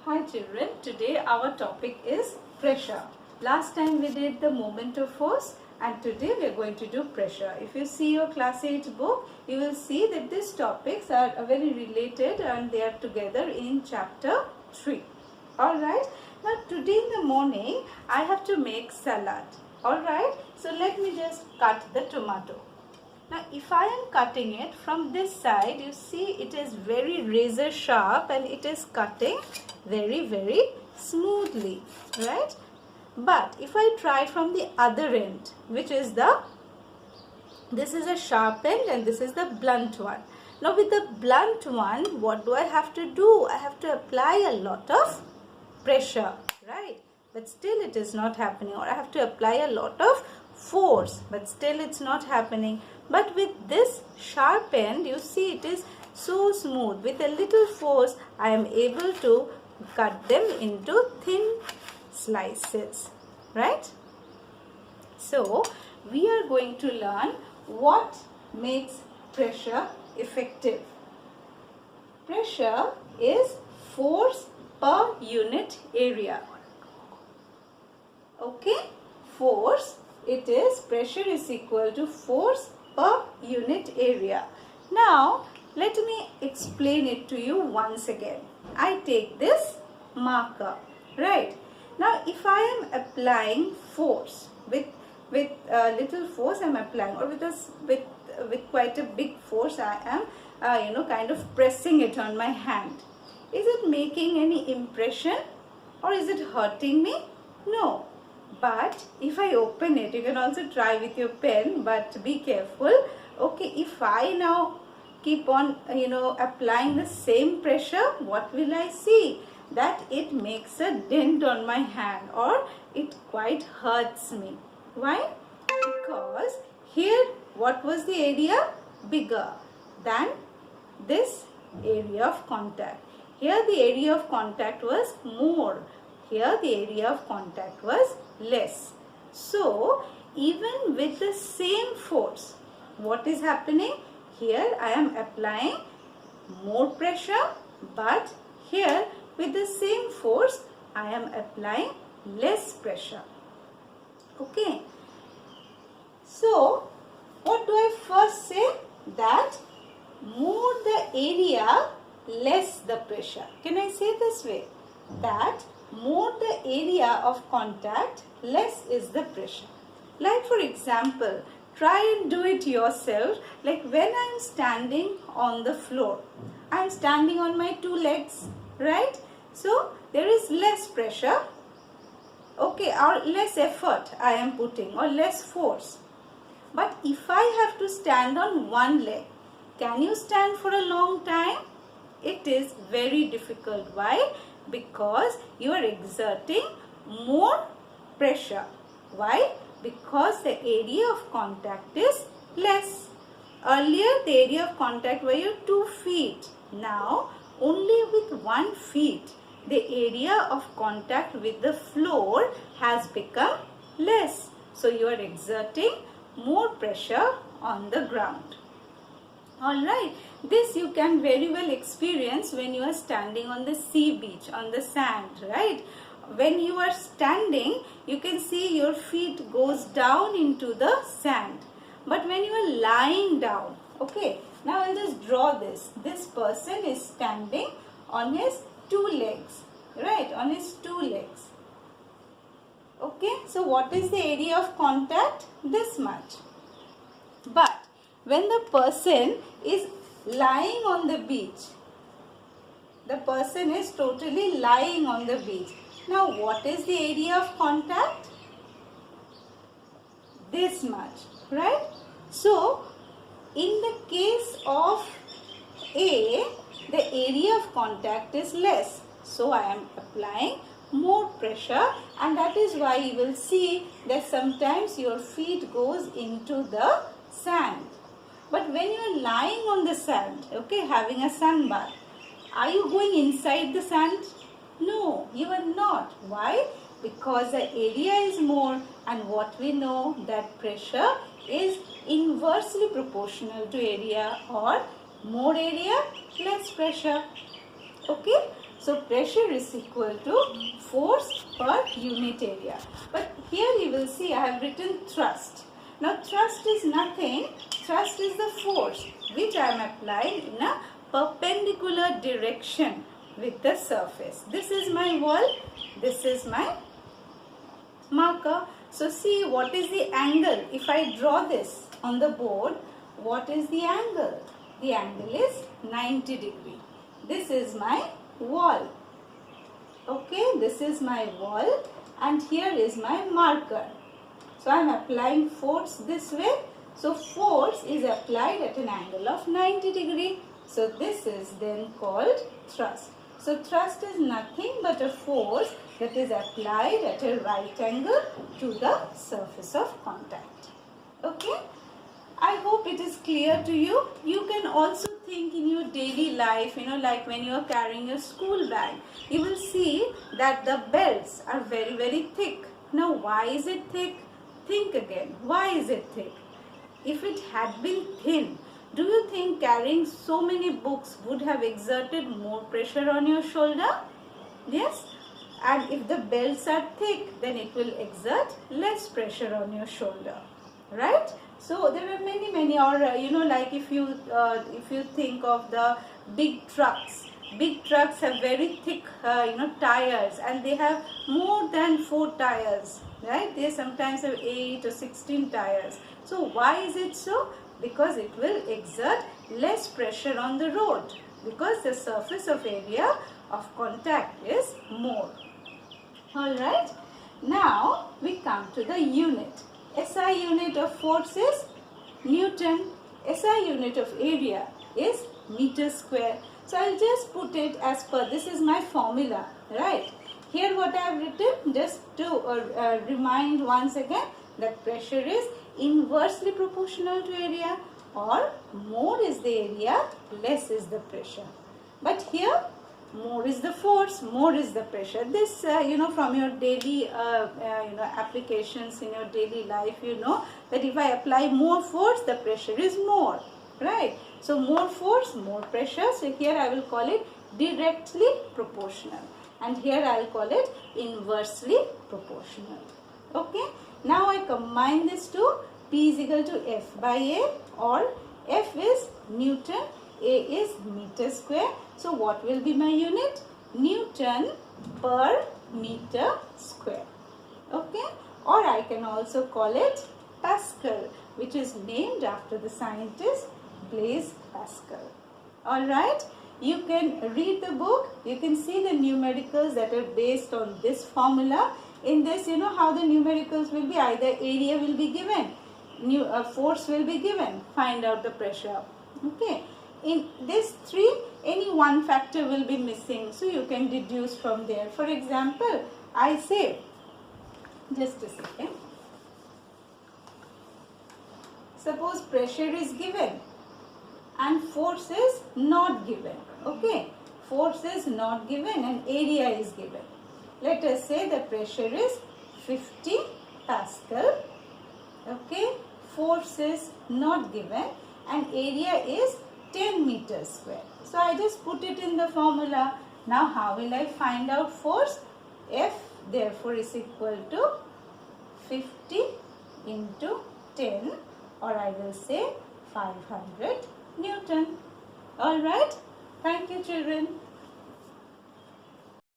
Hi children, today our topic is pressure. Last time we did the moment of force and today we are going to do pressure. If you see your class 8 book, you will see that these topics are very related and they are together in chapter 3. Alright, now today in the morning I have to make salad. Alright, so let me just cut the tomato. Now if I am cutting it from this side, you see it is very razor sharp and it is cutting very smoothly, right? But if I try from the other end, which is this is a sharp end and this is the blunt one. Now with the blunt one, what do I have to do? I have to apply a lot of pressure, right? But still it is not happening, or I have to apply a lot of force, but still it's not happening. But with this sharp end, you see it is so smooth. With a little force, I am able to cut them into thin slices, right? So we are going to learn what makes pressure effective. Pressure is force per unit area. Okay, force, it is pressure is equal to force per unit area. Now let me explain it to you once again. I take this marker, right? Now if I am applying force with little force I am applying, or with quite a big force I am kind of pressing it on my hand, is it making any impression or is it hurting me? No. But if I open it, you can also try with your pen, but be careful. Okay, if I now keep on applying the same pressure, what will I see? That it makes a dent on my hand, or it quite hurts me. Why? Because here what was the area? Bigger than this area of contact. Here the area of contact was more. Here the area of contact was less. So even with the same force, what is happening? Here I am applying more pressure, but here with the same force I am applying less pressure. Okay. So what do I first say? That more the area, less the pressure. Can I say this way? That more the area of contact, less is the pressure. Like for example, try and do it yourself. Like when I am standing on the floor, I am standing on my two legs, right? So there is less pressure, okay, or less effort I am putting, or less force. But if I have to stand on one leg, can you stand for a long time? It is very difficult. Why? Because you are exerting more pressure. Why? Because the area of contact is less. Earlier the area of contact were your 2 feet. Now only with 1 feet the area of contact with the floor has become less. So you are exerting more pressure on the ground. Alright, this you can very well experience when you are standing on the sea beach, on the sand, right? When you are standing, you can see your feet goes down into the sand. But when you are lying down, okay, now I'll just draw this. This person is standing on his 2 legs, right? On his 2 legs. Okay, so what is the area of contact? This much. But when the person is lying on the beach, the person is totally lying on the beach. Now what is the area of contact? This much, right? So in the case of A, the area of contact is less. So I am applying more pressure, and that is why you will see that sometimes your feet goes into the sand. But when you are lying on the sand, okay, having a sun bath, are you going inside the sand? No, you are not. Why? Because the area is more, and what we know that pressure is inversely proportional to area, or more area, less pressure. Okay, So pressure is equal to force per unit area. But here you will see I have written thrust. Now thrust is nothing, thrust is the force which I am applying in a perpendicular direction with the surface. This is my wall, this is my marker. So see what is the angle. If I draw this on the board, what is the angle? The angle is 90 degree. This is my wall. Okay, this is my wall and here is my marker. So I am applying force this way. So force is applied at an angle of 90 degree. So this is then called thrust. So thrust is nothing but a force that is applied at a right angle to the surface of contact. Okay. I hope it is clear to you. You can also think in your daily life, like when you are carrying a school bag, you will see that the belts are very, very thick. Now, why is it thick? Think again. Why is it thick? If it had been thin, do you think carrying so many books would have exerted more pressure on your shoulder? Yes. And if the belts are thick, then it will exert less pressure on your shoulder. Right? So there were many or like if you think of the big trucks have very thick tires and they have more than 4 tires, right? They sometimes have 8 or 16 tires. So why is it so? Because it will exert less pressure on the road because the surface of area of contact is more. Alright, now we come to the unit. SI unit of force is Newton. SI unit of area is meter square. So I'll just put it as per, this is my formula, right? Here what I have written, just to remind once again, that pressure is inversely proportional to area, or more is the area, less is the pressure. But here more is the force, more is the pressure. This from your daily applications in your daily life, that if I apply more force, the pressure is more, right? So more force, more pressure. So here I will call it directly proportional, and here I will call it inversely proportional. Okay, now I combine this to P is equal to F by A, or F is Newton, A is meter square. So what will be my unit? Newton per meter square. Okay, or I can also call it Pascal, which is named after the scientist Blaise Pascal. Alright, you can read the book, you can see the numericals that are based on this formula. In this, how the numericals will be, either area will be given, force will be given, find out the pressure. Okay, in this 3, any one factor will be missing, so you can deduce from there. For example, I say, just a second, suppose pressure is given and force is not given. Okay, force is not given and area is given. Let us say the pressure is 50 Pascal. Okay, force is not given and area is 10 meters square. So I just put it in the formula. Now how will I find out force? F therefore is equal to 50 into 10, or I will say 500 Newton. Alright, thank you children.